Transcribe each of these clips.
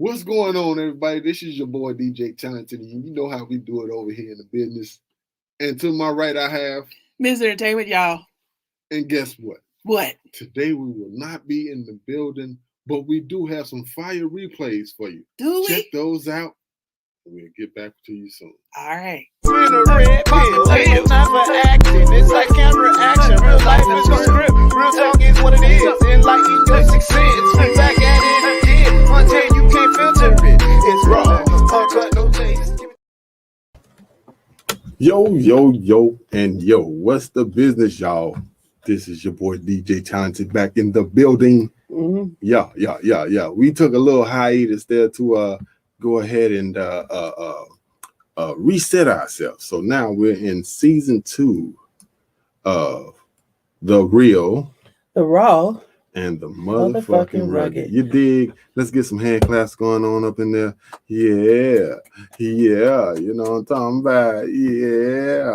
What's going on, everybody? This is your boy DJ Talented, and you know how we do it over here in the business. And to my right, I have Miss Entertainment, y'all. And guess what? What? Today we will not be in the building, but we do have some fire replays for you. Do we? Check those out. We'll get back to you soon. All right. We're in a red pill. It's not for acting. It's like camera action. Real life is a script. Real talk is what it is. Enlighten your sixth sense. We're back at it again. Until you can't filter it. It's raw. Uncut, no taste. Yo, and yo, what's the business, y'all? This is your boy DJ Talented back in the building. Mm-hmm. Yeah. We took a little hiatus there to go ahead and reset ourselves. So now we're in season 2 of The Real, The Raw, and the motherfucking rugged. You dig? Let's get some hand claps going on up in there. Yeah. You know what I'm talking about? Yeah.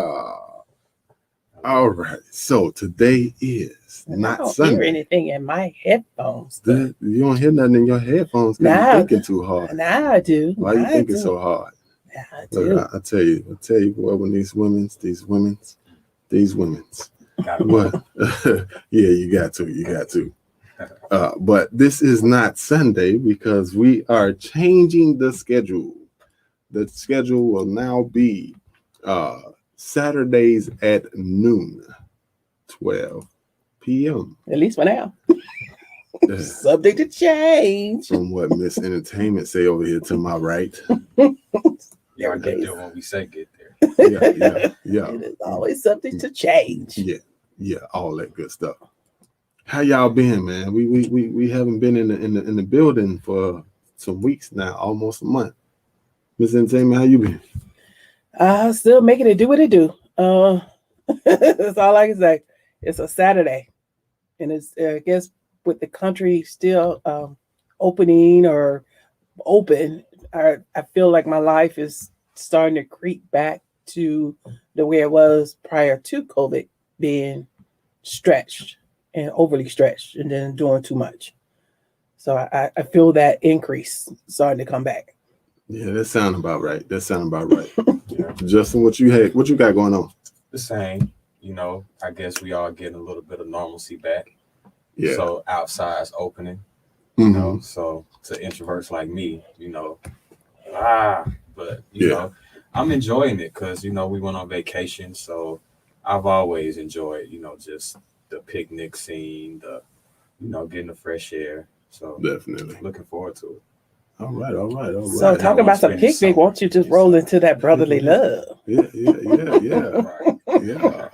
All right. So today is not I don't Sunday. hear anything in my headphones. You don't hear nothing in your headphones because you're thinking too hard. Now I do. Why are you thinking so hard? Yeah, I do. Look, I tell you, boy, when these women's, what? Yeah, you got to. But this is not Sunday because we are changing the schedule. The schedule will now be Saturdays at noon, 12 p.m. At least for now. Subject to change. From what Miss Entertainment say over here to my right. Y'all get there when we say get there. Yeah. It is always subject to change. Yeah, all that good stuff. How y'all been, man? We haven't been in the building for some weeks now, almost a month. Miss Entertainment, how you been? Still making it do what it do. That's all I can say. It's a Saturday, and it's I guess with the country still opening or open, I feel like my life is starting to creep back to the way it was prior to COVID, being stretched and overly stretched and then doing too much. So I feel that increase starting to come back. Yeah, that sound about right. Yeah. Justin, what you got going on? The same, I guess we all getting a little bit of normalcy back. Yeah. So outside's opening, so to introverts like me, but I'm enjoying it because, we went on vacation. So I've always enjoyed, just the picnic scene, getting the fresh air. So definitely looking forward to it. All right. So talking about the picnic, won't you just roll into that brotherly love? Yeah. Right. Yeah.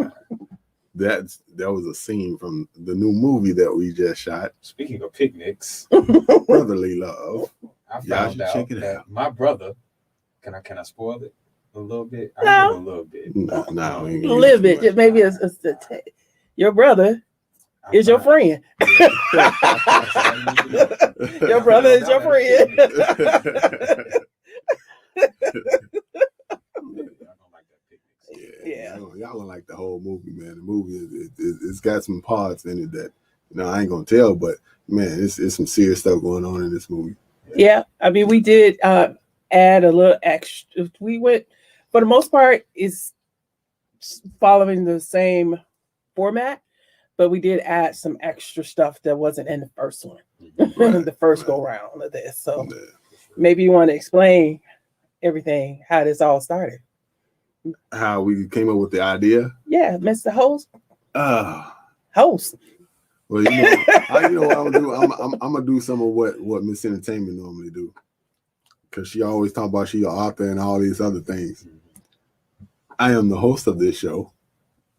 That was a scene from the new movie that we just shot. Speaking of picnics, Brotherly Love. I found out that my brother, can I spoil it a little bit? No. A little bit. No, A little bit, just maybe your brother is your friend. Your brother is your friend. Yeah. Y'all don't like the whole movie, man. The movie it's got some parts in it that I ain't gonna tell, but man, it's some serious stuff going on in this movie. Yeah, I mean, we did add a little extra. We went, for the most part, is following the same format, but we did add some extra stuff that wasn't in the first one, the first go round of this. So maybe you want to explain everything, how this all started. How we came up with the idea? Yeah, Mr. Host. Host. Well, you know what I'm gonna do. I'm gonna do some of what Miss Entertainment normally do, because she always talk about she an author and all these other things. I am the host of this show.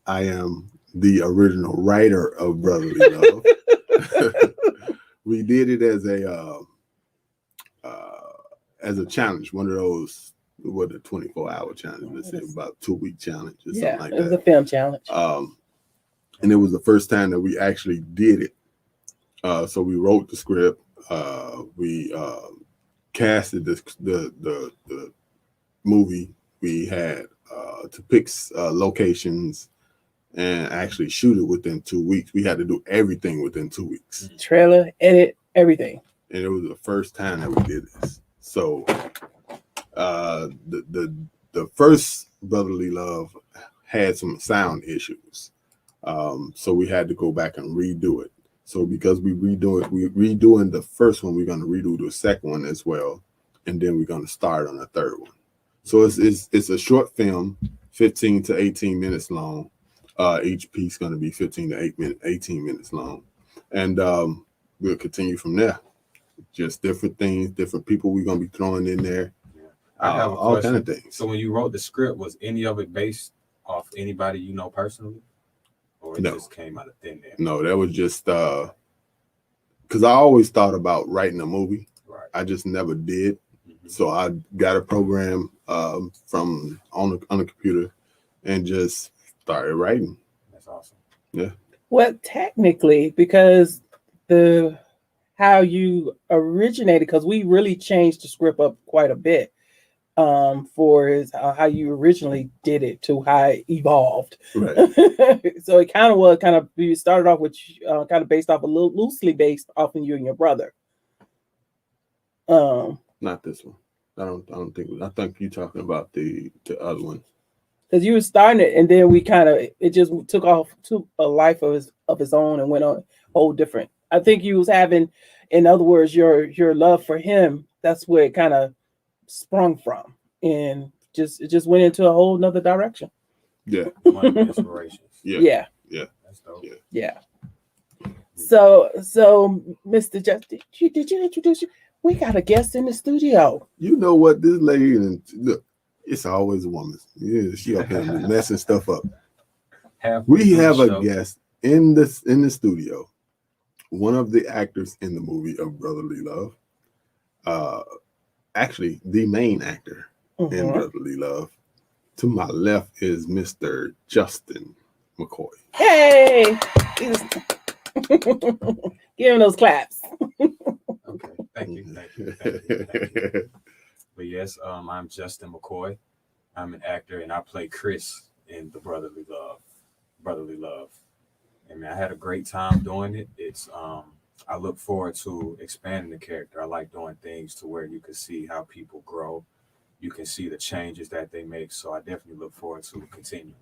I am the original writer of Brotherly Love. We did it as a challenge, one of those. What a 24-hour challenge. Let's say about 2-week challenge or something like that. It was a film challenge. And it was the first time that we actually did it. So we wrote the script. We casted the movie. We had to pick locations and actually shoot it within 2 weeks. We had to do everything within 2 weeks. Trailer, edit, everything. and it was the first time that we did this. So the first Brotherly Love had some sound issues, so we had to go back and redo it. So because we're redoing the first one, we're going to redo the second one as well, and then we're going to start on the third one. So it's a short film, 15 to 18 minutes long. Each piece going to be 15 to 18 minutes long, and we'll continue from there. Just different things, different people we're going to be throwing in there. I have a all question. kind of things. So when you wrote the script, was any of it based off anybody you know personally, or it No. just came out of thin air? No, that was just because I always thought about writing a movie. Right. I just never did. Mm-hmm. So I got a program from on the computer and just started writing. That's awesome. Well, technically, because how you originated, because we really changed the script up quite a bit for how you originally did it to how it evolved. Right. So it you started off with kind of based off loosely based off of you and your brother. Not this one. I don't think. I think you're talking about the other one. Because you were starting it, and then it just took a life of his own and went on a whole different. I think you was having, in other words, your love for him. That's where it kind of sprung from, and it just went into a whole nother direction. Yeah. One of the inspirations. Yeah. That's dope. Yeah. Yeah. So Mr. Justin, did you introduce you? We got a guest in the studio. You know what? This lady, and look, it's always a woman. Yeah, she up there messing stuff up. We have a guest in the studio. One of the actors in the movie of Brotherly Love. Actually, the main actor in Brotherly Love. To my left is Mr. Justin McCoy. Hey, give him those claps. Okay, thank you. But yes, I'm Justin McCoy. I'm an actor, and I play Chris in the Brotherly Love. And man, I had a great time doing it. It's I look forward to expanding the character. I like doing things to where you can see how people grow. You can see the changes that they make. So I definitely look forward to continuing.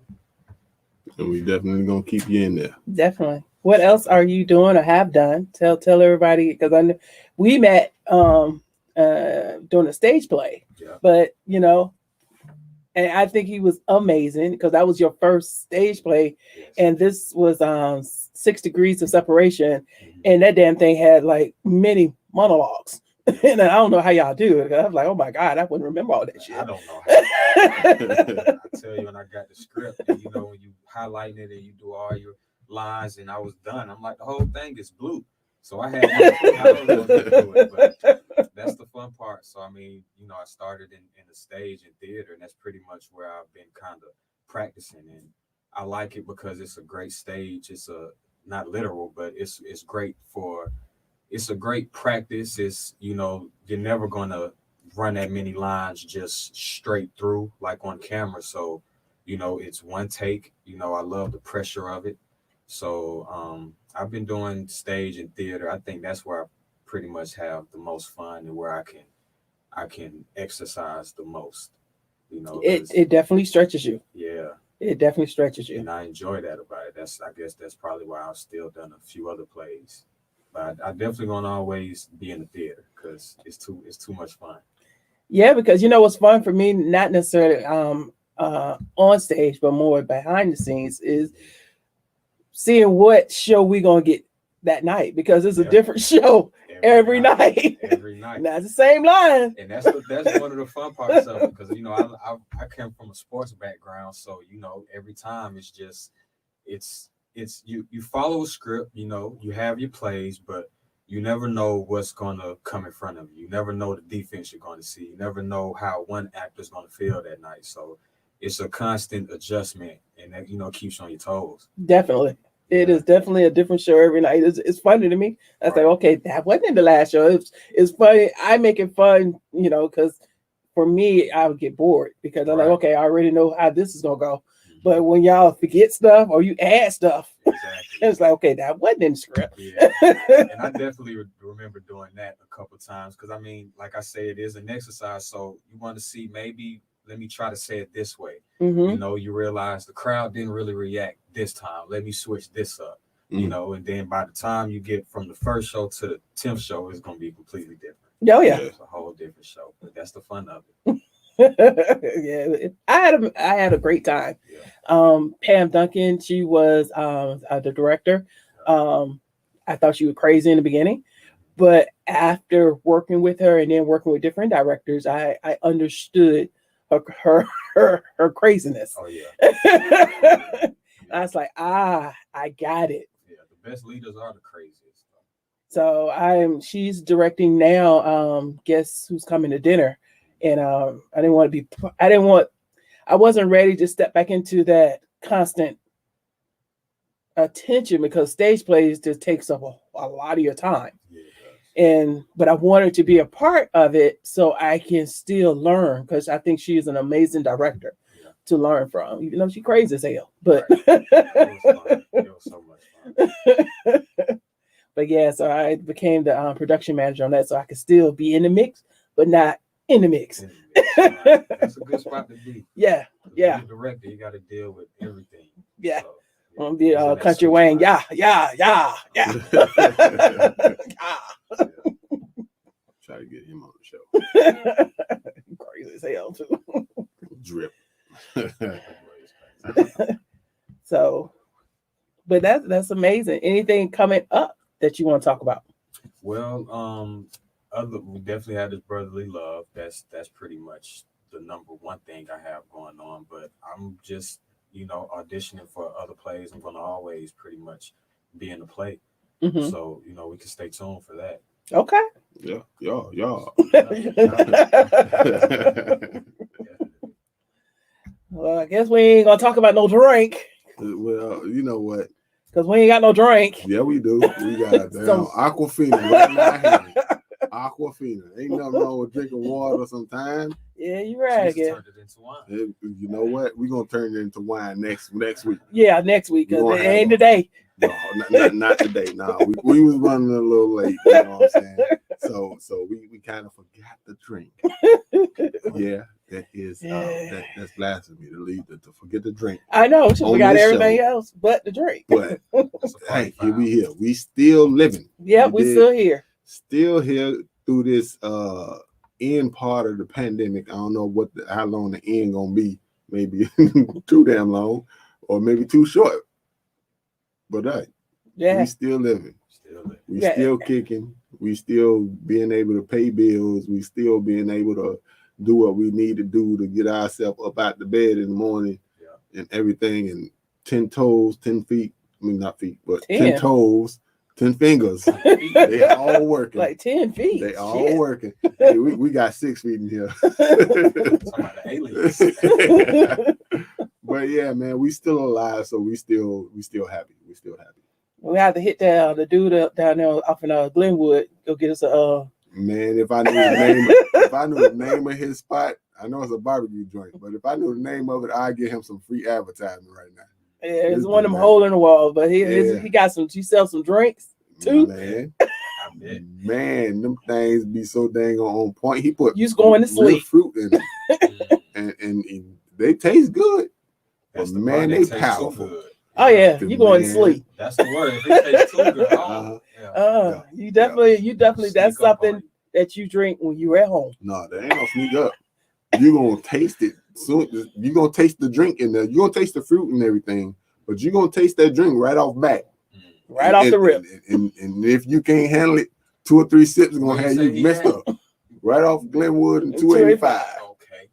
And we definitely gonna keep you in there. Definitely. What else are you doing or have done? Tell everybody, because I know we met doing a stage play. Yeah. But and I think he was amazing because that was your first stage play, Yes. and this was 6 Degrees of Separation, Mhm. and that damn thing had like many monologues. And I don't know how y'all do it. I was like, oh my God, I wouldn't remember all that shit. I don't know how. I tell you, when I got the script, and when you highlight it and you do all your lines, and I was done. I'm like, the whole thing is blue. So I don't know how to do it, but that's the fun part. So I mean, I started in the stage and theater, and that's pretty much where I've been kind of practicing. And I like it because it's a great stage. It's not literal, but it's great for. It's a great practice. It's you're never gonna run that many lines just straight through like on camera. So it's one take. I love the pressure of it. So I've been doing stage and theater. I think that's where I pretty much have the most fun and where I can exercise the most. It definitely stretches you. Yeah, It definitely stretches you. and I enjoy that about it. I guess that's probably why I've still done a few other plays. But I definitely gonna always be in the theater because it's too much fun. Yeah, because what's fun for me, not necessarily on stage, but more behind the scenes, is seeing what show we gonna get that night, because it's a different show every night. Every night. Not the same line. And that's one of the fun parts of it, because I came from a sports background, so every time it's you follow a script, you have your plays, but you never know what's gonna come in front of you. You never know the defense you're gonna see. You never know how one actor's gonna feel that night. So it's a constant adjustment, and that keeps you on your toes. Definitely. It is definitely a different show every night. It's funny to me. I was like, okay, that wasn't in the last show. It's funny. I make it fun, because for me, I would get bored because I'm like, okay, I already know how this is gonna go. But when y'all forget stuff or you add stuff, Exactly. it's like, okay, that wasn't in the script. Yeah. And I definitely remember doing that a couple times because I mean, like I say, it is an exercise. So you want to see maybe let me try to say it this way. Mhm. You know, you realize the crowd didn't really react this time. Let me switch this up. You know, and then by the time you get from the first show to the 10th show, it's gonna be completely different. Oh yeah. It's a whole different show, but that's the fun of it. Yeah, I had a great time. Yeah. Pam Duncan, she was the director. I thought she was crazy in the beginning, but after working with her and then working with different directors, I understood her craziness. Oh yeah. I was like, I got it. Yeah, the best leaders are the craziest. So she's directing now. Guess who's coming to dinner? And I wasn't ready to step back into that constant attention because stage plays just takes up a lot of your time. Yeah, it does. But I wanted to be a part of it so I can still learn because I think she is an amazing director to learn from, even though she's crazy as hell. But It was fun. It was so much fun. but yeah, so I became the production manager on that, so I could still be in the mix, but not in the mix. Right. That's a good spot to be. Yeah, yeah, As a director, you got to deal with everything. yeah. So, I'm gonna be it's in that Country sweet Wayne. spot. Yeah. Try to get him on the show. Crazy as hell too. Drip. So, but that's amazing. Anything coming up that you want to talk about? Well, we definitely had this brotherly love. That's pretty much the number one thing I have going on. But I'm just, auditioning for other plays. I'm gonna always pretty much be in the play. Mhm. So, we can stay tuned for that. Okay. Yeah, y'all. Well, I guess we ain't gonna talk about no drink Well, you know what? because we ain't got no drink. Yeah, we do. We got Some- Aquafina right now. Aquafina. Ain't nothing wrong with drinking water sometimes. Yeah, you're right. Jesus Yeah, turned it into wine. You know what? We're gonna turn it into wine next week. yeah, next week You because gonna it have ain't a- today. No, not today. No, we was running a little late. You know what I'm saying? So we kind of forgot the drink. Yeah, that is that's blasphemy to leave to forget the drink. I know. She On forgot this everything show. else but the drink. But That's a hey, party here foul. we still living. Yep, we did. still here. Still here through this end part of the pandemic. I don't know how long the end gonna be. Maybe too damn long, or maybe too short. But hey, Yeah. we still living. Still there. We Yeah. still kicking. We still being able to pay bills. We still being able to do what we need to do to get ourselves up out the bed in the morning and everything. And 10 toes, 10 feet. I mean, not feet, but 10 10. toes, 10 fingers. They all working. Like 10 feet. They all Shit. working. Hey, we got 6 feet in here. Talking about the aliens. But yeah, man, we still alive, so we still happy. We still happy. We have to hit the dude down there off in Glenwood. Go get us a Man, if I knew the name of his spot, I know it's a barbecue joint, but if I knew the name of it, I'd give him some free advertisement right now. it's This one of them dude, hole in the wall, but he Yeah. he sells some drinks too. Man, I bet. man, them things be so dang on point. He put You's going to real sleep. fruit in them, and they taste good. That's But the man, part that they tastes too powerful. good. Oh yeah, The you going to man. sleep. That's the word. If it tastes too good, Uh-huh. You definitely that's Sneak up on something that you drink when you're at home. No, there ain't no sneak up. You gonna taste it soon. You gonna taste the drink in there. You gonna taste the fruit and everything, but you gonna taste that drink right off back. you. Right off the rip. And if you can't handle it, 2 or 3 sips is What gonna you have say you he messed had? up. Right off Glenwood and 285. 285. Okay.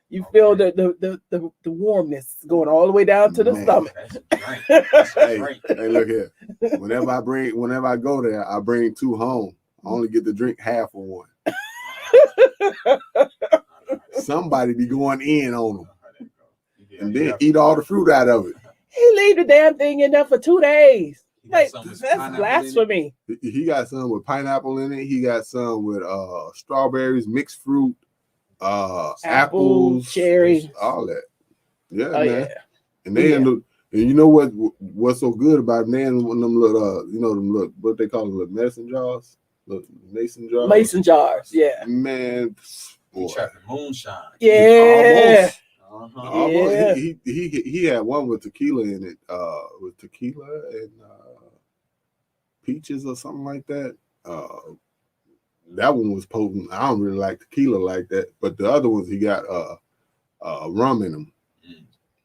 You feel the warmness going all the way down to the Man. stomach. That's a drink. That's a Hey, drink. hey, look here. Whenever I go there, I bring 2 home. I only get to drink half of one. Somebody be going in on them and then eat all the fruit out of it. He leave the damn thing in there for 2 days. Like that's blasphemy. blasphemy. He got some with pineapple in it. He got some with strawberries, mixed fruit, Apple, apples, cherry. all that. Yeah, Oh man. yeah. And they end up, and you know what's so good about it? They end up with them little, them little, what they call them, little medicine jars, little mason jars. Mason jars, yeah. Man, We trapping moonshine. Yeah. Almost. Yeah. He had one with tequila in it, with tequila and peaches or something like that. That one was potent. I don't really like tequila like that, but the other ones he got rum in them.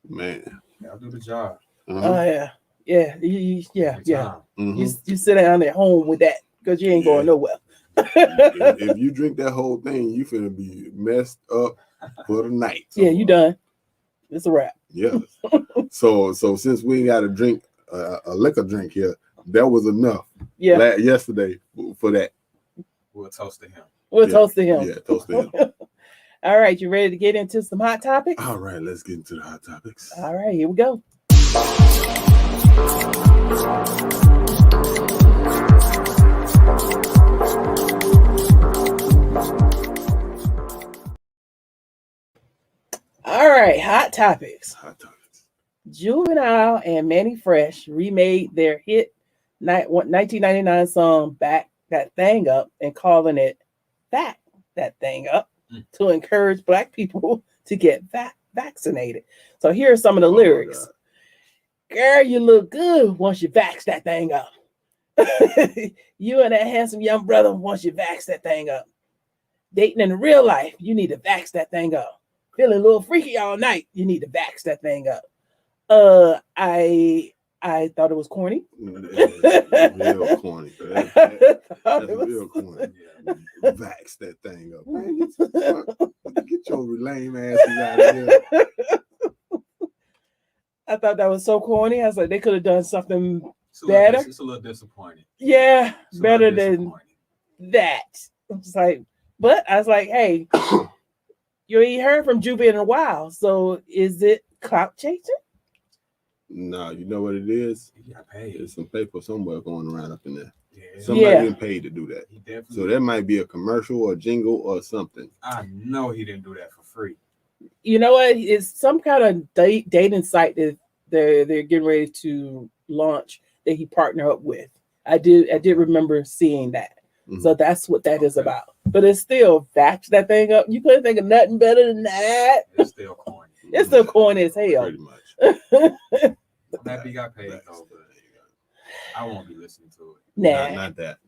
Man, I'll do the job. Oh yeah, yeah. Mm-hmm. You sit down at home with that because you ain't going nowhere. if you drink that whole thing, you finna be messed up for the night. Yeah, you done. It's a wrap. Yeah. So since we ain't got to drink a liquor drink here, that was enough. Yeah. Yesterday for that. We'll toast to him. We'll toast to him. Yeah, toast to him. All right, you ready to get into some hot topics? All right, let's get into the hot topics. All right, here we go. All right, hot topics. Hot topics. Juvenile and Manny Fresh remade their hit 1999 song "Back That Thing Up" and calling it "Back That Thing Up" to encourage Black people to get vaccinated. So here are some of the lyrics. Girl, you look good once you vax that thing up. You and that handsome young brother once you vax that thing up. Dating in real life, you need to vax that thing up. Feeling a little freaky all night, you need to vax that thing up. I thought it was corny. Real corny. That's real corny. Vax that thing up. Man, get your lame asses out of here. I thought that was so corny. I was like, they could have done something better. It's a little disappointing. Yeah, better than that. I was like, but I was like, hey, you ain't heard from Juvie in a while. So is it clout chasing? No, you know what it is? He got paid. There's some paper somewhere going around up in there. Yeah. Somebody getting paid to do that. He definitely. So that might be a commercial or a jingle or something. I know he didn't do that for free. You know what? It's some kind of dating site that they're getting ready to launch that he partnered up with. I did remember seeing that. Mm-hmm. So that's what that is about. But it's still vax that thing up. You couldn't think of nothing better than that. It's still corny. It's still corny as hell. Pretty much. I'm happy he got paid though, but I won't be listening to it. Nah, not that.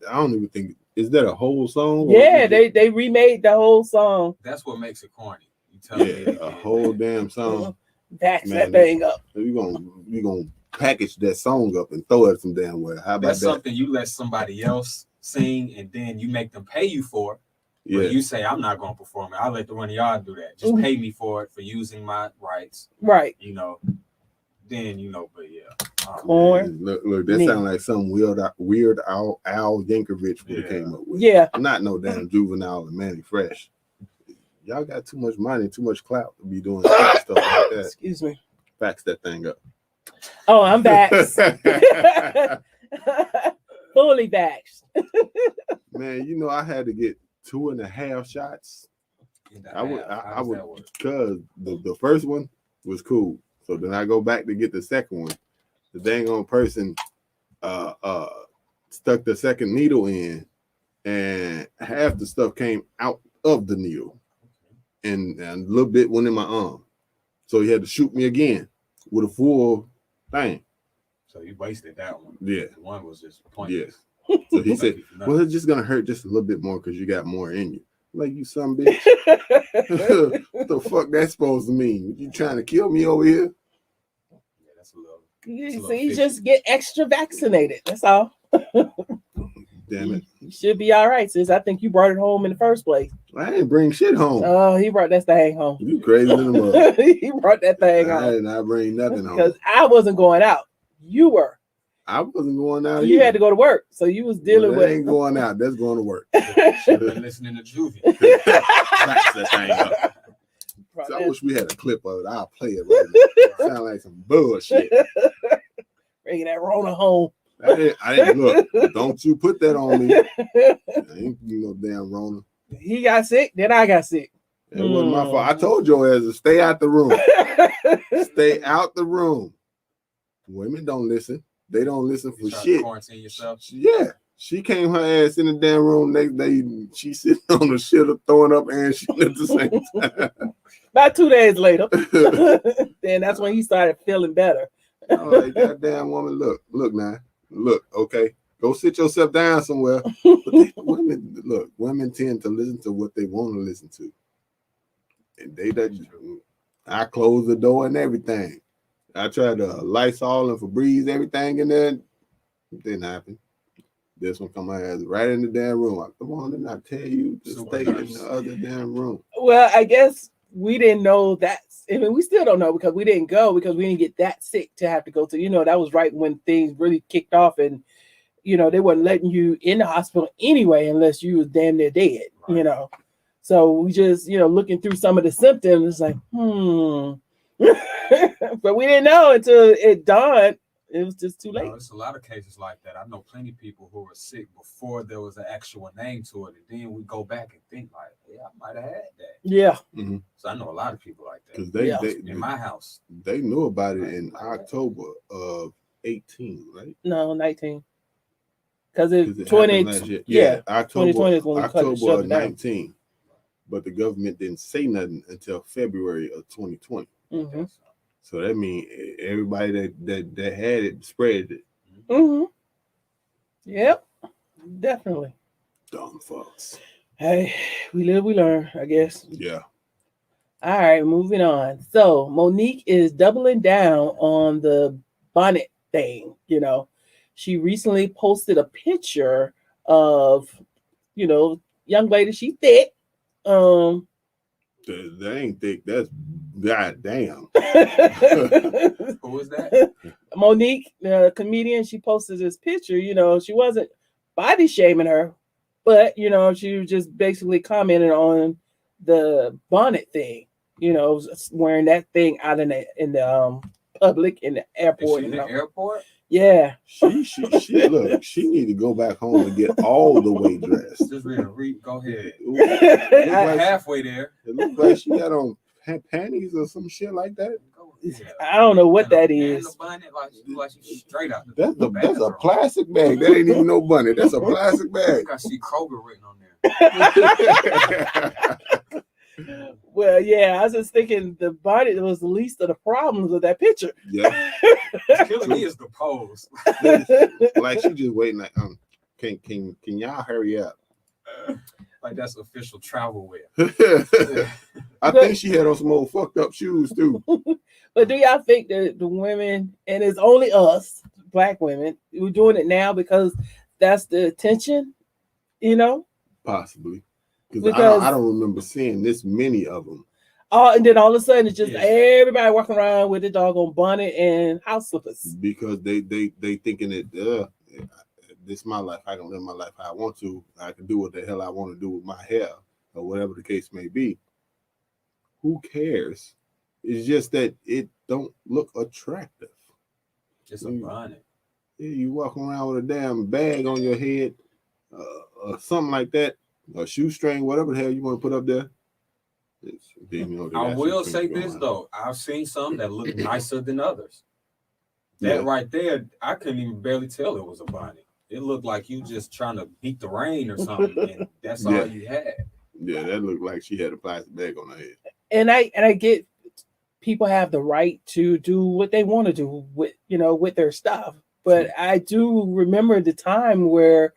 I don't even think. Is that a whole song? Yeah, they remade the whole song. That's what makes it corny. You tell me a whole damn song. Vax that thing up. We gonna package that song up and throw it some damn well. How about that's that? Something you let somebody else sing and then you make them pay you for it. Yeah. But you say I'm not gonna perform it. I'll let the one of y'all do that. Just pay me for it for using my rights. Right. Then but yeah. Corn. Look, that sounds like some weird Al Yankovic would have came up with. Yeah. Not no damn Juvenile and Manny Fresh. Y'all got too much money, too much clout to be doing stuff like that. Excuse me. Vax that thing up. Oh, I'm vaxxed. Fully vaxxed. Man, I had to get 2.5 shots. I would because the first one was cool. So then I go back to get the second one. The dang on person stuck the second needle in, and half the stuff came out of the needle, and a little bit went in my arm. So he had to shoot me again with a full thing. So you wasted that one. Yeah. The one was just pointless. Yeah. So he said, well, it's just going to hurt just a little bit more because you got more in you. Like, you son bitch. What the fuck that's supposed to mean? You trying to kill me over here? Yeah, that's a little. You just get extra vaccinated. That's all. Damn it. You should be all right, sis. I think you brought it home in the first place. I didn't bring shit home. Oh, he brought that thing home. You crazy in the mud. He brought that thing home. I did not bring nothing home. Because I wasn't going out. You were. I wasn't going out. You had to go to work, so you was dealing with. Ain't going out. That's going to work. Should have been listening to Juvie. That thing up. So I wish we had a clip of it. I'll play it right now. Sound like some bullshit. Bringing that Rona home. I didn't look. Don't you put that on me. I ain't no damn Rona. He got sick, then I got sick. It wasn't my fault. I told your ass to stay out the room. Stay out the room. Women don't listen. They don't listen for shit. Quarantine yourself. Yeah. She came her ass in the damn room next day. She sitting on the shitter throwing up and shit at the same time. About 2 days later. Then that's when he started feeling better. I'm like, goddamn woman, look now. Look, okay. Go sit yourself down somewhere. But women tend to listen to what they want to listen to. And I closed the door and everything. I tried to Lysol and Febreze, everything in there. It didn't happen. This one come my ass right in the damn room. Come on, didn't I tell you to stay in the other damn room? Well, I guess we didn't know that. I mean, we still don't know because we didn't go because we didn't get that sick to have to go to. That was right when things really kicked off, and they weren't letting you in the hospital anyway unless you was damn near dead. Right. So we just looking through some of the symptoms, it's like but we didn't know until it dawned. It was just too late. There's a lot of cases like that. I know plenty of people who were sick before there was an actual name to it. And then we go back and think like, yeah, I might have had that. Yeah. Mm-hmm. So I know a lot of people like that. Because in my house. They knew about it in October of 18, right? No, 19. Because it's 20. Yeah, October 2020 is when we October of 19. But the government didn't say nothing until February of 2020. Mm-hmm. So that means everybody that had it spread it. Mm-hmm. Yep, definitely. Dumb fucks. Hey, we live, we learn, I guess. Yeah. All right, moving on. So Monique is doubling down on the bonnet thing. She recently posted a picture of, young lady. She thick. That ain't thick. That's goddamn. Who was that? Monique, the comedian. She posted this picture. She wasn't body shaming her, but she was just basically commenting on the bonnet thing. Wearing that thing out in the public in the airport. In the airport? Yeah. She look. She need to go back home and get all the way dressed. Just read. Go ahead. Like, halfway there. It looks like she got on panties or some shit like that. I don't know what that is. Like she's straight out. That's a plastic bag. That ain't even no bunny. That's a plastic bag. I see Kroger written on there. Well, yeah, I was just thinking the body was the least of the problems of that picture. Yeah. What's killing me is the pose. Like she just waiting. Like, can y'all hurry up? Like that's official travel wear. I think she had on some old fucked up shoes too. But do y'all think that the women, and it's only us, black women, we're doing it now because that's the attention, Possibly. Because I don't remember seeing this many of them. Oh, and then all of a sudden it's just everybody walking around with a doggone bonnet and house slippers. Because they thinking that this is my life. I can live my life how I want to. I can do what the hell I want to do with my hair or whatever the case may be. Who cares? It's just that it don't look attractive. Just a bonnet. Yeah, you walking around with a damn bag on your head or something like that. A shoestring, whatever the hell you want to put up there. I will say this though, I've seen some that look nicer than others. That right there, I couldn't even barely tell it was a bonnet. It looked like you just trying to beat the rain or something, and that's all you had. Yeah, that looked like she had a plastic bag on her head. And I get people have the right to do what they want to do with their stuff, but I do remember the time where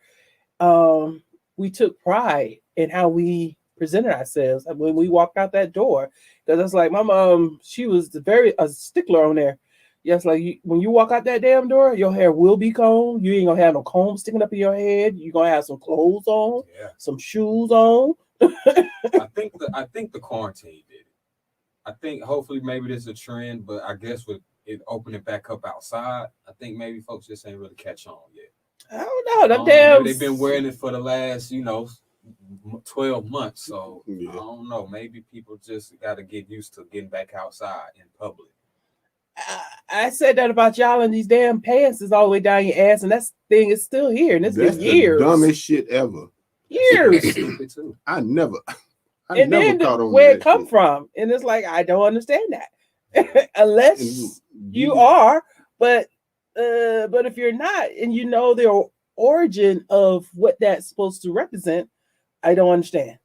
we took pride in how we presented ourselves when we walked out that door. Because it's like my mom, she was a stickler on there. Yes, like when you walk out that damn door, your hair will be combed. You ain't gonna have no comb sticking up in your head. You're gonna have some clothes on, some shoes on. I think the quarantine did it. I think hopefully maybe this is a trend, but I guess with it opening back up outside, I think maybe folks just ain't really catch on yet. I don't know. They've been wearing it for the last, 12 months. So I don't know. Maybe people just got to get used to getting back outside in public. I said that about y'all, and these damn pants is all the way down your ass, and that thing is still here, and it's been years. The dumbest shit ever. Years. I never I and never then caught on where to it that come shit. from, and it's like I don't understand that unless And you are, but if you're not, and you know the origin of what that's supposed to represent, I don't understand.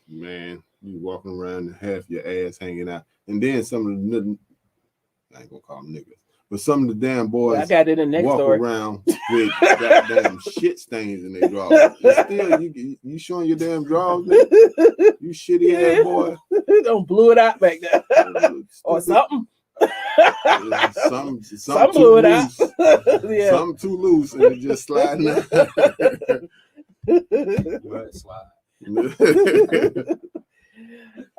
Man, you walking around and half your ass hanging out, and then some of the I ain't gonna call them niggas, but some of the damn boys I got it in the next walk story. around with goddamn shit stains in their drawers. And still, you showing your damn drawers, nigga? You shitty ass boy. Don't blew it out back there or something. Some blew it loose. out. Yeah. Something too loose and it just sliding out. Blood slide.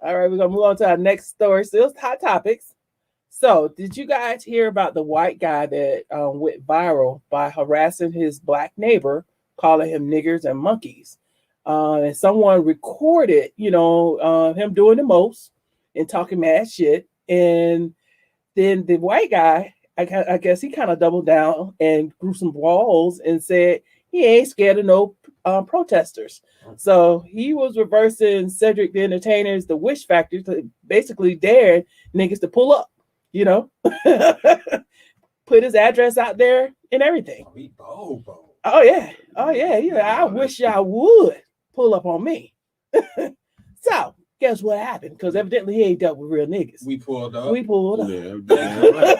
All right, we're gonna move on to our next story. Still hot topics. So, did you guys hear about the white guy that went viral by harassing his black neighbor, calling him niggers and monkeys? And someone recorded, him doing the most and talking mad shit. And then the white guy, I guess he kind of doubled down and grew some balls and said he ain't scared of no protesters. So he was reversing Cedric the Entertainer's The Wish Factor to basically dare niggas to pull up, put his address out there and everything. Oh, he bobo. Oh yeah. I wish y'all would pull up on me. So guess what happened? Because evidently he ain't dealt with real niggas. We pulled up. Yeah, damn right.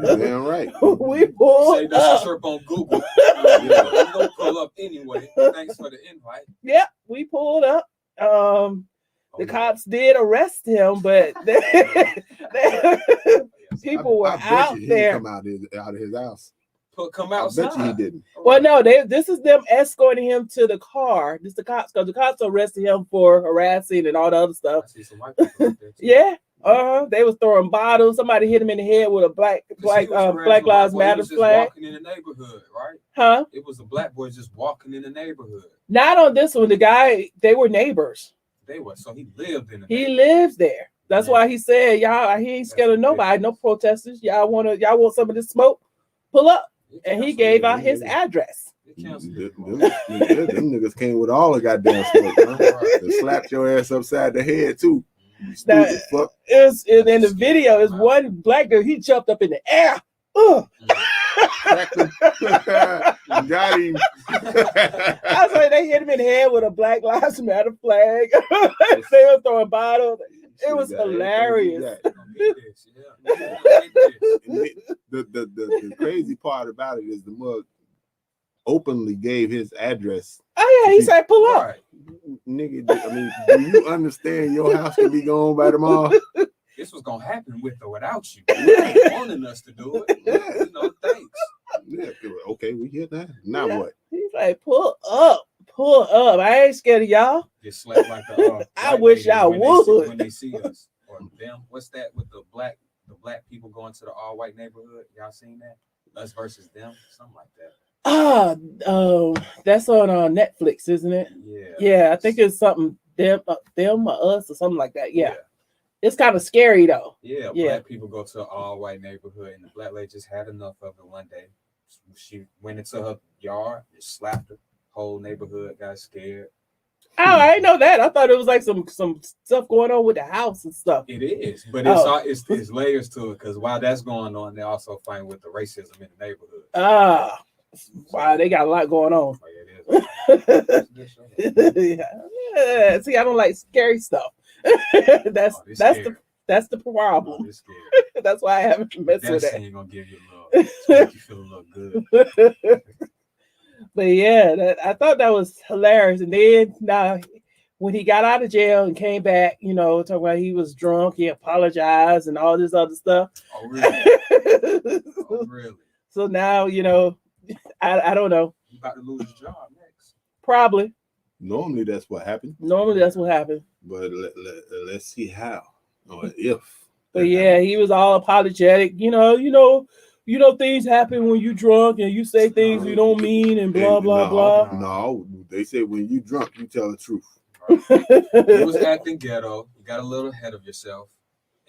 Damn right. We pulled Say this up. trip on Google. We're gonna pull up anyway. Thanks for the invite. Yep, we pulled up. The cops did arrest him, but people were I bet out you he there. come out of his house. Come I outside. bet you he didn't. Well, no, this is them escorting him to the car. This the cops, because the cops arrested him for harassing and all the other I stuff. see some white people out there too. Yeah, they was throwing bottles. Somebody hit him in the head with a Black Lives Matter flag. Walking in the neighborhood, right? Huh? It was the black boys just walking in the neighborhood. Not on this one. The guy, they were neighbors. They were, so he lived in the He neighborhood. lives there. That's why he said, "Y'all, he ain't scared of nobody. No protesters. Y'all want some of this smoke? Pull up." And he gave out his address. Them niggas came with all the goddamn smoke, huh? They slapped your ass upside the head too. You stupid fuck. It's in the video. Is one black dude. He jumped up in the air. Got him. I was like, they hit him in the head with a Black Lives Matter flag. They were throwing bottles. It was hilarious. The crazy part about it is the mug openly gave his address. Oh yeah, he said, "Pull up." Right. Nigga, I mean, do you understand your house can be gone by tomorrow? This was gonna happen with or without you. You ain't wanting us to do it. Thanks. Yeah, okay, we get that. Now what? He's like, "Pull up. I ain't scared of y'all." Get slapped like the. I wish y'all would. When they see us or them. What's that with the black people going to the all white neighborhood? Y'all seen that? Us versus them, something like that. That's on Netflix, isn't it? Yeah. Yeah, I think it's something them or us or something like that. Yeah. It's kind of scary though. Yeah, black people go to an all white neighborhood, and the black lady just had enough of it one day. She went into her yard, and slapped her. Whole neighborhood got scared. Oh, I didn't know that. I thought it was like some stuff going on with the house and stuff. It is, but it's layers to it, because while that's going on, they're also fighting with the racism in the neighborhood. Wow, they got a lot going on. It is. Yeah. See, I don't like scary stuff. That's the problem. That's why I haven't messed with that. Ain't gonna give you a little, make you feel a little good. But yeah, I thought that was hilarious. And then now, when he got out of jail and came back, talking about he was drunk, he apologized and all this other stuff. Oh really? Oh really? So now, I don't know. You about to lose your job next? Probably. Normally that's what happens. But let's see how or if. But yeah, he was all apologetic. Things happen when you drunk and you say things you don't mean and blah blah blah. No, they say when you drunk, you tell the truth. Right. He was acting ghetto. You got a little ahead of yourself,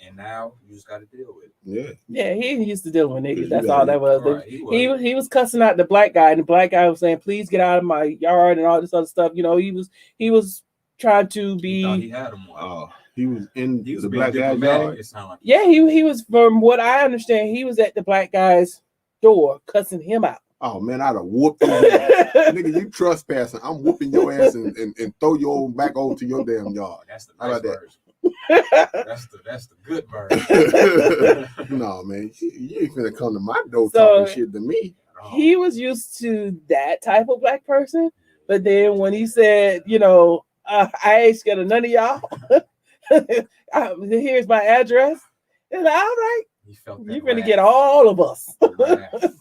and now you just got to deal with it. Yeah, he used to deal with niggas. That's all that was. Right, he was cussing out the black guy, and the black guy was saying, "Please get out of my yard," and all this other stuff. He was trying to He thought he be. had him on. He was in He was the being black guy's diplomatic. yard. It sounded like Yeah, he was. From what I understand, he was at the black guy's door cussing him out. Oh man, I'd have whooped his ass. Nigga, you trespassing. I'm whooping your ass and throw you over back over to your damn yard. That's the How nice about that? version. That's the good version. No, man, you ain't finna come to my door So- talking shit to me. He was used to that type of black person, but then when he said, you know, I ain't scared of none of y'all. Here's my address. And all right, He felt you're that gonna wrath. get all of us. Wrath.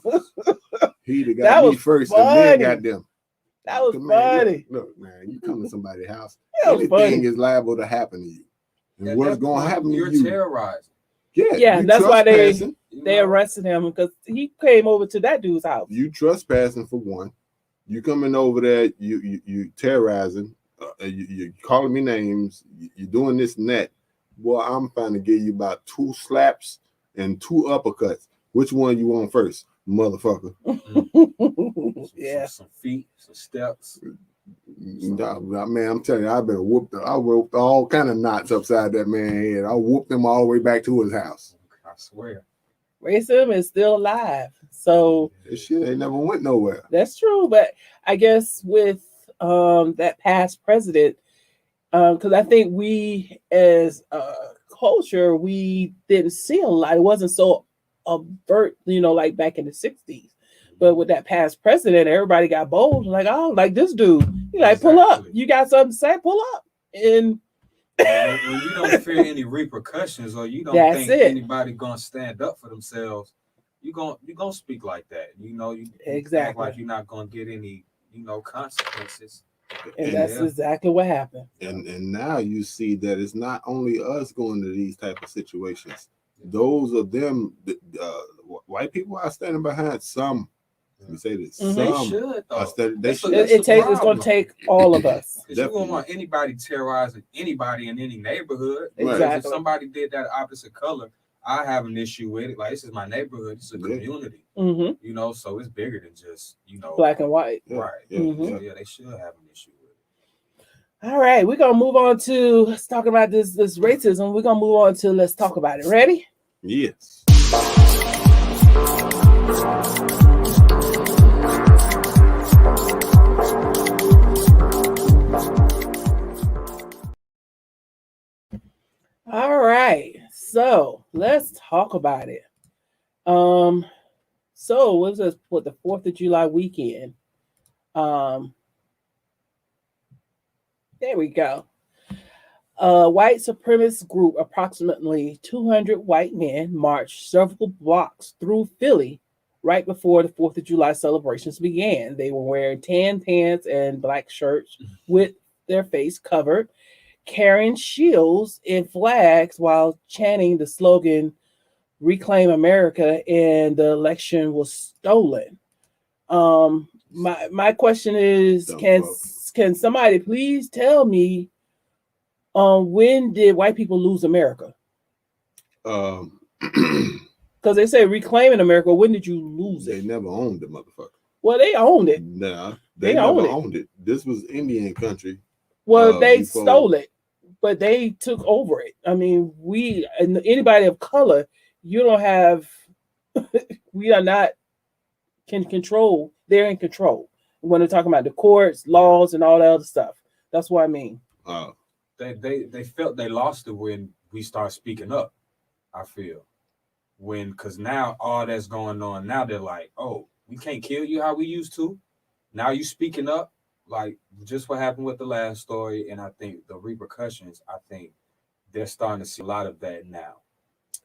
He the That got me was first, funny. and then got them. That was Man, look, funny. Look, man, you come to somebody's house, That was anything funny. is liable to happen to you. And At what's that going to point, happen to you're you? terrorizing. Yeah, you that's why they- trespassing. You They know? arrested him because he came over to that dude's house. You trespassing for one. You coming over there, you terrorizing. You calling me names. You doing this and that. Boy, I'm trying to give you about 2 slaps and 2 uppercuts. Which one you want first, motherfucker? Yeah. Some feet, some steps. Nah, man, I'm telling you, I whooped all kind of knots upside that man's head. I whooped him all the way back to his house. I swear. Racism is still alive. So This shit ain't never went nowhere. that's true. But I guess with that past president, because I think we as a culture, we didn't see a lot. It wasn't so overt, you know, like back in the 60s. But with that past president, everybody got bold, like, oh, like this dude. He like, pull up. Exactly. You got something to say? Pull up. And When you don't fear any repercussions, or you don't That's think it. anybody gonna stand up for themselves, you gonna speak like that. You know, you act Exactly. like you're not gonna get any, consequences. and that's Yeah. exactly what happened. And now you see that it's not only us going to these type of situations. Those of them, white people are standing behind some. Let me say this. Mhm. They Some should are though. standing. They That's should. a- It's going to problem. take all of us. Because you Definitely. don't want anybody terrorizing anybody in any neighborhood. Right. Because Exactly. if somebody did that opposite color, I have an issue with it. Like, this is my neighborhood. It's a Yeah. community. Hmm. So it's bigger than just, Black and white. Yeah, right. yeah, Mhm. So yeah, they should have an issue with it. All right, we're gonna move on to let's talk about this racism. We're gonna move on to let's talk about it. Ready? Yes. All right, so let's talk about it. So what's this? What, the 4th of July weekend? There we go. A white supremacist group, approximately 200 white men, marched several blocks through Philly right before the 4th of July celebrations began. They were wearing tan pants and black shirts with their face covered, carrying shields and flags while chanting the slogan, "Reclaim America," and the election was stolen. My question is, Dumb can somebody please tell me when did white people lose America? Because they say reclaiming America. When did you lose They it? never owned the motherfucker. Well, they owned it. Nah, They they own never it. owned it. This was Indian country. Well, they before- stole it, but they took over it. I mean, we and anybody of color, you don't have. We are not can control. They're in control when they're talking about the courts, laws, and all that other stuff. That's what I mean. They felt they lost it when we start speaking up. I feel because now all that's going on now, they're like, oh, we can't kill you how we used to. Now you speaking up, like just what happened with the last story, and I think the repercussions. I think they're starting to see a lot of that now.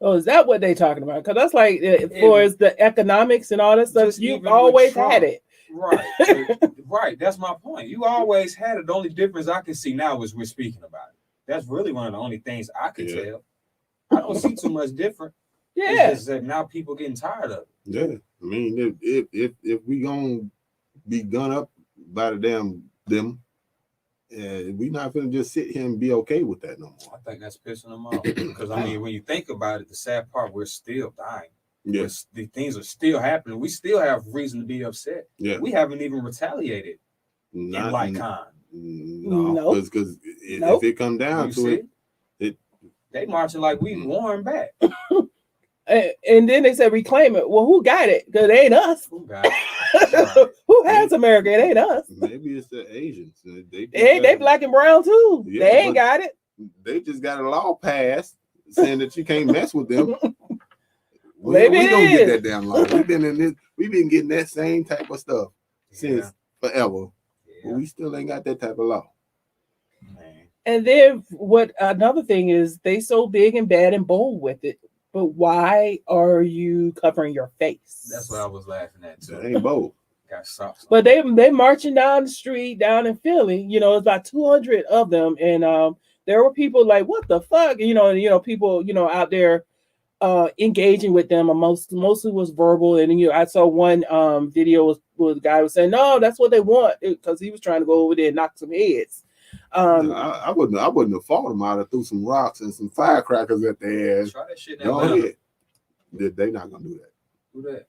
Oh, is that what they're talking about? Because that's like for as the economics and all that stuff. Just You've even with always Trump. had it. Right, right. That's my point. You always had it. The only difference I can see now is we're speaking about it. That's really one of the only things I can Yeah. tell. I don't see too much different. Yeah. It's just that now people getting tired of it. Yeah, I mean, if we gonna be gun up by the damn them, we not gonna just sit here and be okay with that no more. I think that's pissing them off. Because I mean, when you think about it, the sad part, we're still dying. Yes, The things are still happening. We still have reason to be upset. yeah, We haven't even retaliated in like kind. No, No. because Nope. If it come down You to see? it, They marching like we warring back. And then they said reclaim it. Well, who got it? Because it ain't us. Who got it? Who has America? It ain't us. maybe it's the Asians. They black and brown too. Yeah, they ain't but- got it. They just got a law passed saying that you can't mess with them. Maybe we it don't get is. that damn law. We've been in this. We've been getting that same type of stuff since forever. But we still ain't got that type of law. Man. And then what? Another thing is they so big and bad and bold with it. But why are you covering your face? That's what I was laughing at too. That ain't bold. Got socks on. But they marching down the street down in Philly. You know, it's about 200 of them, and there were people like, "What the fuck?" You know, people, out there engaging with them. And mostly was verbal, and I saw one video was the guy was saying, "No, that's what they want," because he was trying to go over there and knock some heads. I wouldn't have fought them out. I threw some rocks and some firecrackers at their ass. Try that shit in Go Atlanta. ahead. They're not gonna do that. Do that.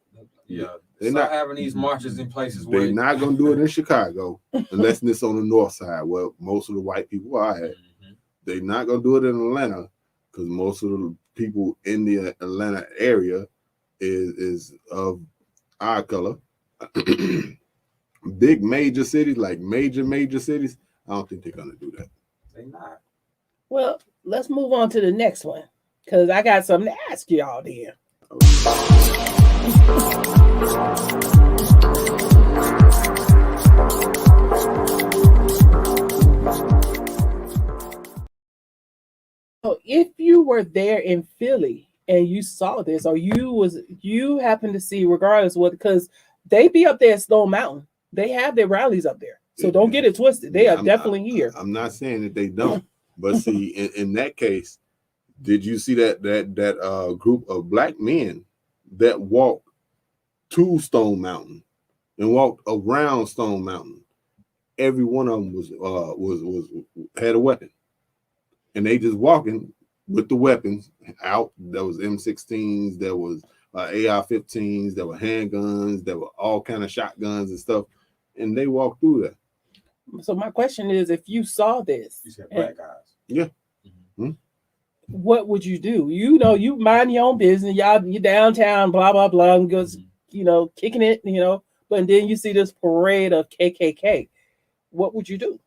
Yeah. They're Start not having these marches in places They're where not gonna do it in Chicago unless it's on the north side where most of the white people are at. They're not gonna do it in Atlanta because most of the people in the Atlanta area is of our color. Big major cities, like major cities, I don't think they're gonna do that. they not. Well, let's move on to the next one because I got something to ask y'all then. So if you were there in Philly and you saw this, or you happened to see, regardless what, because they be up there at Stone Mountain, they have their rallies up there. So don't get it twisted. They are definitely here. I'm not saying that they don't, but see, in that case, did you see that group of black men that walked to Stone Mountain and walked around Stone Mountain? Every one of them was had a weapon, and they just walking with the weapons out. There was M16s, there was AR-15s, there were handguns, there were all kind of shotguns and stuff, and they walked through there. So my question is, if you saw this, You said black guys. Yeah. what would you do? You mind your own business. You downtown, blah blah blah, and goes, kicking it, But then you see this parade of KKK. What would you do?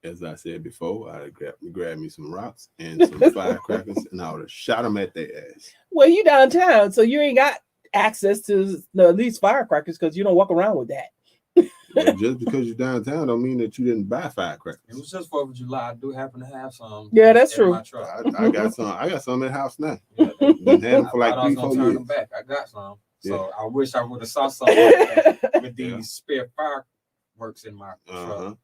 As I said before, I'd grab me some rocks and some firecrackers, and I would have shot them at their ass. Well, you downtown, so you ain't got access to at least firecrackers because you don't walk around with that. Well, just because you're downtown don't mean that you didn't buy firecrackers. It was just 4th of July. I do happen to have some. Yeah, that's in true. my truck. I got some. I got some at the house now. Yeah, Been had them for like I was 3-4 gonna turn years. them back. I got some. Yeah. So I wish I would have saw something like that with these Yeah. spare fireworks in my Uh-huh. truck.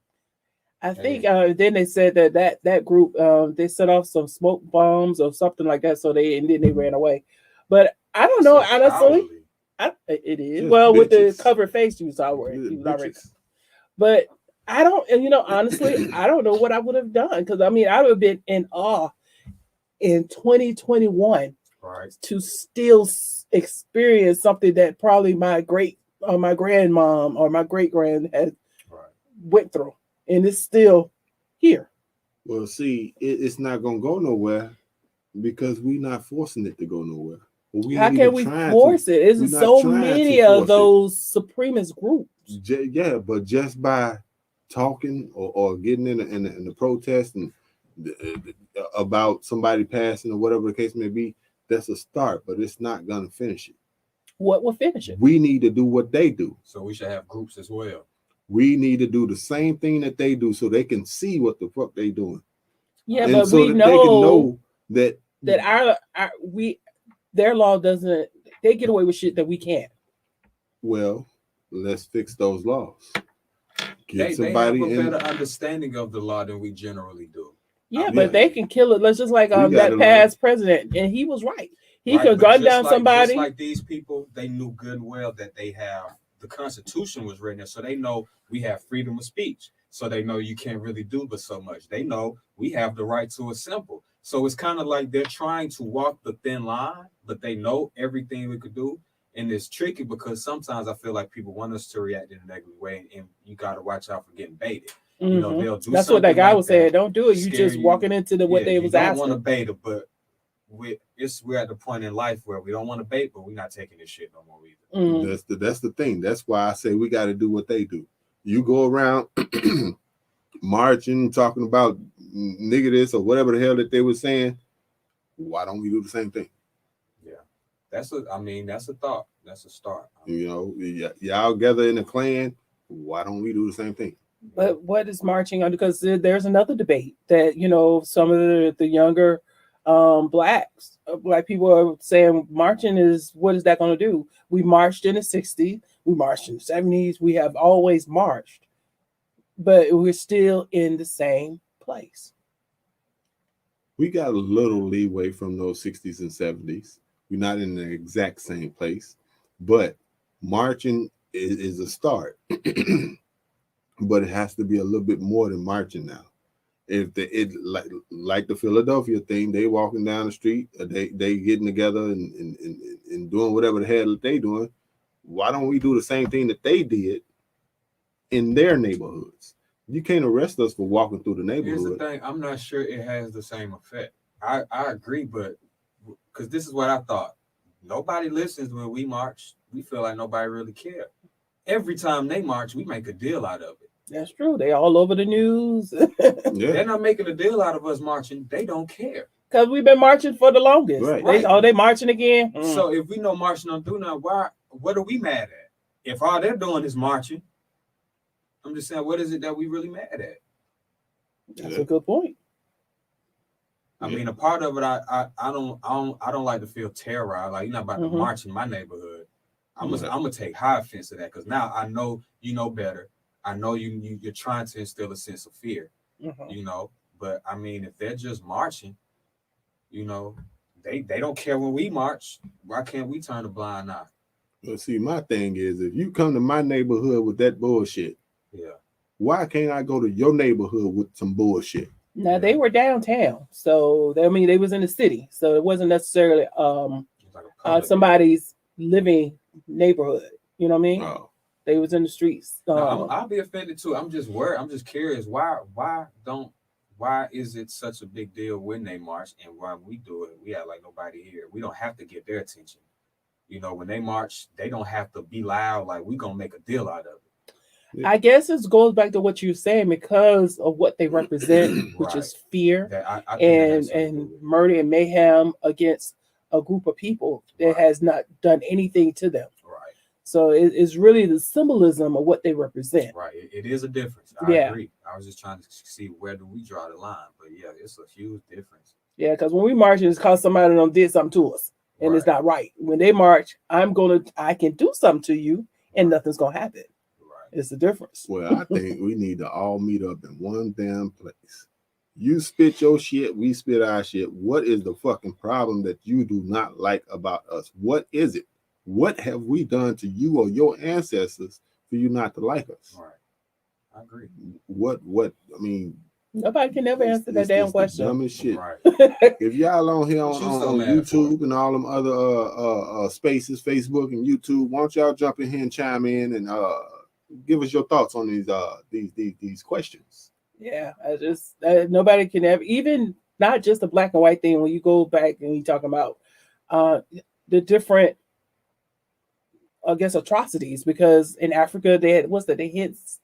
I think then they said that group they set off some smoke bombs or something like that. So then they ran away. But I don't know, So honestly. cowardly. It is Just with the bitches. covered face, you was already. Bitches. But I don't, and honestly, I don't know what I would have done because I would have been in awe in 2021 Right. to still experience something that probably my grandmom or my great grand had Right. went through, and it's still here. Well, see, it's not gonna go nowhere because we're not forcing it to go nowhere. We How ain't can even we trying force to. it? It's we're not so trying to many force of it. those supremacist groups. Yeah, but just by talking or getting in the protest and about somebody passing or whatever the case may be, that's a start, but it's not gonna finish it. What will finish it? We need to do what they do. So we should have groups as well. We need to do the same thing that they do so they can see what the fuck they doing. Yeah, And but so we that they can know that that their law doesn't. They get away with shit that we can't. well, let's fix those laws. Get They somebody have a in. better understanding of the law than we generally do. Yeah, Yeah. but they can kill it. Let's just like We that gotta past president, and he was right. He Right, could but gun just down like- somebody. Just like these people, they knew good and well that they have the Constitution was written there, so they know we have freedom of speech. So they know you can't really do but so much. They know we have the right to assemble. So it's kind of like they're trying to walk the thin line, but they know everything we could do. And it's tricky because sometimes I feel like people want us to react in a negative way, and you got to watch out for getting baited. You know, they'll do That's what that something guy like was saying. that, Don't do it. You scare just you. walking into what they you was don't want to asking. bait it, but we're at the point in life where we don't want to bait, but we're not taking this shit no more either. That's the thing. That's why I say we got to do what they do. You go around marching, talking about nigga this or whatever the hell that they were saying. Why don't we do the same thing? Yeah, that's a thought. That's a start. You know, y'all gather in a clan. Why don't we do the same thing? But what is marching on? Because there's another debate that some of the younger black people are saying marching is, what is that going to do? We marched in the 60s, we marched in the 70s, we have always marched, but we're still in the same place. We got a little leeway from those 60s and 70s. We're not in the exact same place, but marching is a start. But it has to be a little bit more than marching now. If like the Philadelphia thing, they walking down the street, they getting together and doing whatever the hell that they doing. Why don't we do the same thing that they did in their neighborhoods? You can't arrest us for walking through the neighborhood. Here's the thing: I'm not sure it has the same effect. I agree, but because this is what I thought. Nobody listens when we march. We feel like nobody really cares. Every time they march, we make a deal out of it. That's true. They all over the news. They're not making a deal out of us marching. They don't care. Because we've been marching for the longest. Right. They marching again? So if we know marching don't do nothing, what are we mad at? If all they're doing is marching, I'm just saying, what is it that we really mad at? That's a good point. I mean, a part of it, I don't like to feel terrorized. Like, you're not about to march in my neighborhood. I'm gonna take high offense to that, because now I know you know better. I know you're trying to instill a sense of fear, But I mean, if they're just marching, they don't care when we march. Why can't we turn a blind eye? Well, see, my thing is, if you come to my neighborhood with that bullshit, why can't I go to your neighborhood with some bullshit? Now they were downtown, so they was in the city, so it wasn't necessarily somebody's living neighborhood. You know what I mean? Oh. They was in the streets. I'll be offended too. I'm just worried. I'm just curious. Why is it such a big deal when they march, and when we do it, we act like nobody here? We don't have to get their attention. When they march, they don't have to be loud. Like, we gonna make a deal out of it. Yeah. I guess it goes back to what you're saying, because of what they represent, which is fear and murder and mayhem against a group of people that has not done anything to them. So it's really the symbolism of what they represent. Right. It is a difference. I agree. I was just trying to see, where do we draw the line? But yeah, it's a huge difference. Yeah, because when we march, it's because somebody done did something to us, and it's not right. When they march, I can do something to you, and nothing's gonna happen. Right. It's the difference. Well, I think we need to all meet up in one damn place. You spit your shit, we spit our shit. What is the fucking problem that you do not like about us? What is it? What have we done to you or your ancestors for you not to like us? Right. I agree. What? I mean, nobody can never answer that damn question. Dumbest shit. Right. If y'all on here on YouTube and all them other spaces, Facebook and YouTube, why don't y'all jump in here and chime in and give us your thoughts on these questions? Yeah, I just nobody can ever, even not just a black and white thing. When you go back and you talk about the different, I guess, atrocities, because in Africa they had they hits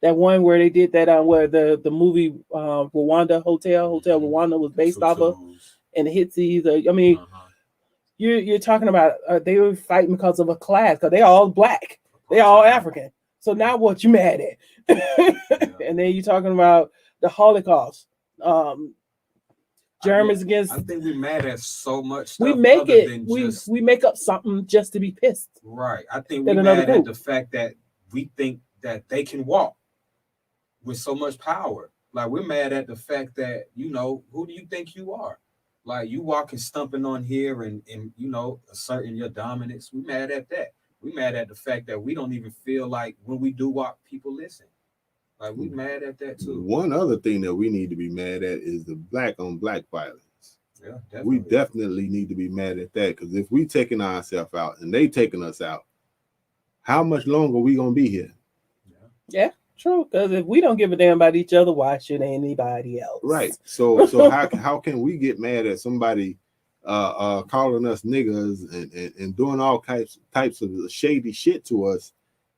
that one where they did that where the movie Rwanda Hotel Rwanda was based off of, and the Hitsis. I mean, you're talking about they were fighting because of a class, because they all black, they all African. So now what you mad at? And then you're talking about the Holocaust. Germans against. I think we're mad at so much stuff. We make it. We make up something just to be pissed. Right. I think we're mad at the fact that we think that they can walk with so much power. Like, we're mad at the fact that, who do you think you are? Like, you walking stumping on here and asserting your dominance. We're mad at that. We're mad at the fact that we don't even feel like when we do walk, people listen. Like, we mad at that too. One other thing that we need to be mad at is the black on black violence. Yeah, definitely. We definitely need to be mad at that, because if we taking ourselves out and they taking us out, how much longer are we gonna be here? Yeah. True, because if we don't give a damn about each other, why should anybody else? Right. So how can we get mad at somebody calling us niggas and doing all types of shady shit to us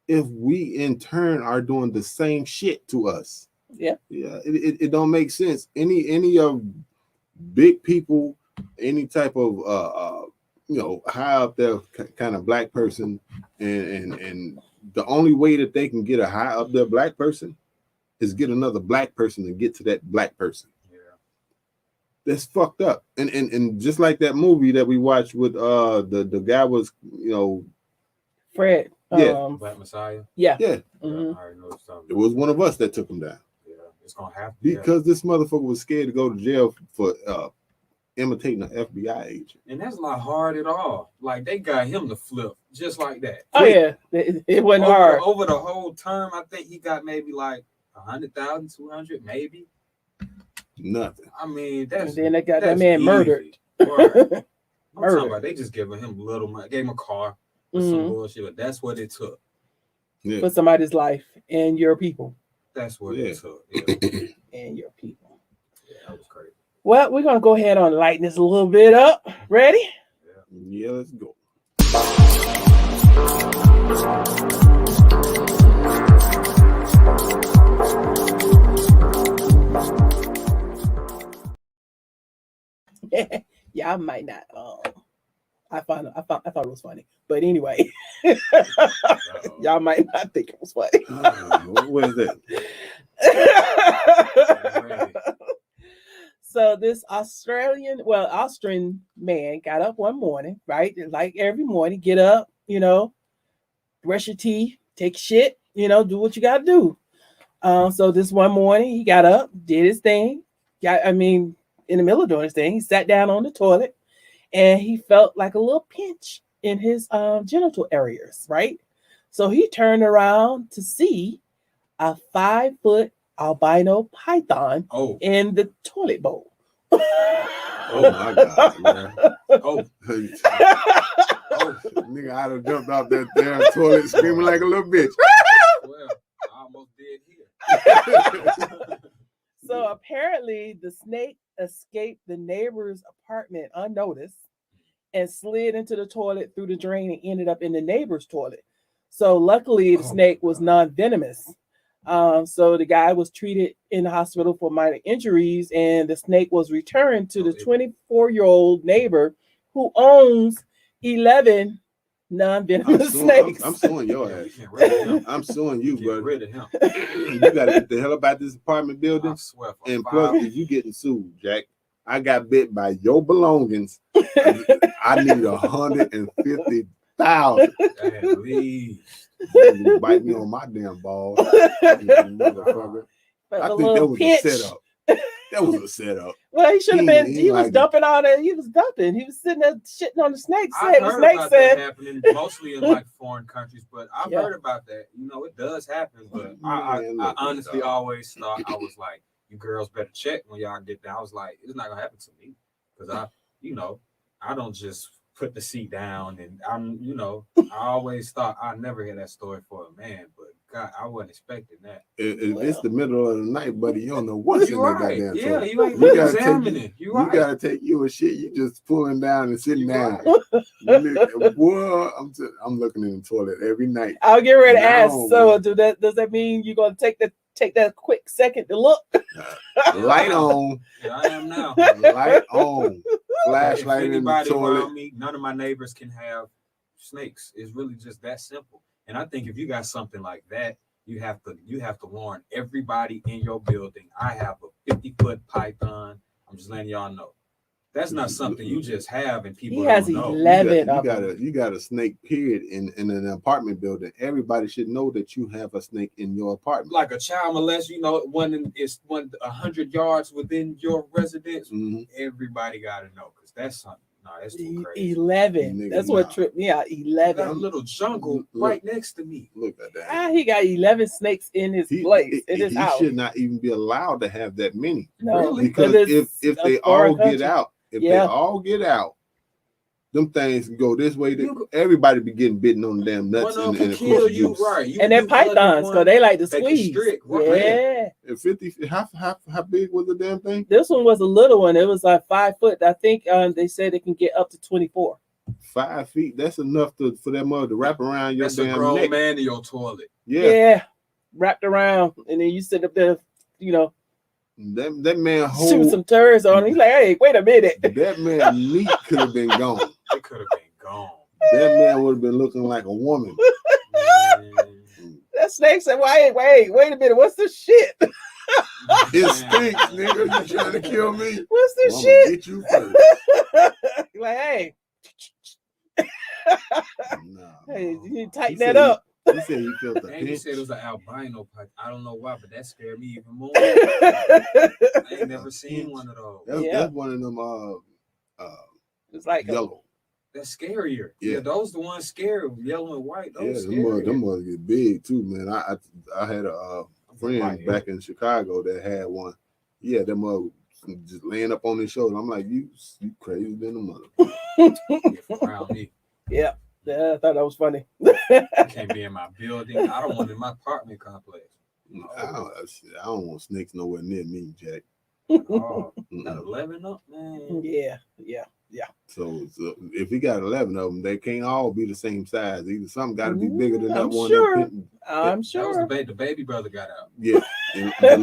if we in turn are doing the same shit to us? Yeah. It don't make sense. Any of big people, any type of high up there kind of black person, and the only way that they can get a high up there black person is get another black person and get to that black person. Yeah. That's fucked up. And just like that movie that we watched with the guy was, Fred. Yeah. Black Messiah. Yeah. Yeah. Mhm. I already know what you're talking It about. was one of us that took him down. Yeah, it's gonna have to Because this motherfucker was scared to go to jail for imitating an FBI agent. and that's not hard at all. Like they got him to flip just like that. Oh yeah, it wasn't hard. Over the whole term, I think he got maybe like 100,000, 200, maybe. Nothing. I mean, And that's then they got that that's man easy. murdered. Right. I'm talking Murdered. about they just giving him little money, gave him a car or some Mhm. bullshit, but that's what it took. Yeah. For somebody's life and your people That's what Yeah. it took. Yeah. and your people. Yeah, that was crazy. Well, we're gonna go ahead and lighten this a little bit up. Ready? Yeah, let's go. Yeah, I might not. I thought it was funny, but anyway, y'all might not think it was funny. What is that? So this Austrian man got up one morning, right? Like every morning, get up, brush your teeth, take a shit, do what you gotta do. So this one morning he got up, did his thing. In the middle of doing his thing, he sat down on the toilet and he felt like a little pinch in his genital areas, right? So he turned around to see a 5-foot albino python in the toilet bowl. Oh my God, man. Oh, Nigga, I'd have jumped out that damn toilet screaming like a little bitch. well, I almost did here. So apparently the snake escaped the neighbor's apartment unnoticed and slid into the toilet through the drain and ended up in the neighbor's toilet. So luckily the snake was non-venomous. So the guy was treated in the hospital for minor injuries, and the snake was returned to the 24-year-old neighbor who owns 11 non-venomous snakes. I'm suing your ass. Get rid of him. I'm suing you, Get brother. rid of him. You gotta get the hell up out this apartment building. I swear. For And 5 plus, if you getting sued, Jack, I got bit by your belongings. I need 150,000. at least. You bite me on my damn balls, you motherfucker. But I the think that little was pinch. a setup. That was a setup. Well, he should have been. He He was like- dumping all that. He was dumping. He was sitting there shitting on the snake. I've The heard snake about said, that happening mostly in like foreign countries, but I've Yeah. heard about that. It does happen, but Man, I look, honestly dog. always thought I was like, you girls better check when y'all get there. I was like, it's not gonna happen to me because I don't just put the seat down and I always thought I never hear that story for a man, but God, I wasn't expecting that. It's the middle of the night, buddy. You don't know what's You're in that right. goddamn Yeah, toilet. you ain't You gotta take examining. You You're right. gotta take you a shit. You just pulling down and sitting You down. right. Boy, I'm looking in the toilet every night. "I'll get ready to ask." No, So, man. does that mean you're gonna take that quick second to look? Light on, Yeah, I am now. light on, If flashlight in the anybody toilet. around me, none of my neighbors can have snakes. It's really just that simple. And I think if you got something like that, you have to warn everybody in your building. I have a 50-foot python. I'm just letting y'all know. That's not something you just have and people He has don't know. 11 of them. You got a snake period in an apartment building. Everybody should know that you have a snake in your apartment. Like a child molest, one is 100 yards within your residence. Mhm. Everybody got to know because that's something. No, that's too crazy. 11. Nigga, That's what nah. tripped me out. I got a 11. little jungle Look. right next to me. Look at that. He got 11 snakes in his place, in his he house. should not even be allowed to have that many. No, Really? Because it's if a they foreign all country. get out, if Yeah. they all get out, them things go this way. Everybody be getting bitten on the damn nuts One of and them the can kill juice. you, right? And they're pythons, because they like to they can squeeze. strict, right? Yeah. And 50, how big was the damn thing? This one was a little one. It was like 5 foot. I think they said it can get up to 24. 5 feet. That's enough for that mother to wrap around your That's a damn grown neck. man in your toilet. Yeah. Wrapped around, and then you sit up there, you know, That man shoot whole some turds on him. He's like, hey, wait a minute. that man meat could have been gone. It could have been gone. That man would have been looking like a woman. Man. That snake said, wait a minute. What's the shit? It stinks, nigga. You trying to kill me? What's the I'ma shit? get you first. Like, hey, Nah, hey, no. you need to tighten He that said up. He said he felt the And you pinch. said it was an albino python. I don't know why, but that scared me even more. I ain't never seen one of those. That's one of them It's like yellow. That's scarier. Yeah. Yeah, those the ones scary, yellow and white. Yeah, Those them mother get big too, man. I had a friend Right, back in Chicago that had one. Yeah, that mother just laying up on his shoulder. I'm like, you crazy than a mother. around me. Yeah, I thought that was funny. I can't be in my building. I don't want it in my apartment complex. I don't want snakes nowhere near me, Jack. Oh, Mm-mm. got 11 up, man. Yeah. So if he got 11 of them, they can't all be the same size. Either something got to be bigger than that I'm one. sure. That I'm That was sure. the baby brother got out. yeah, and the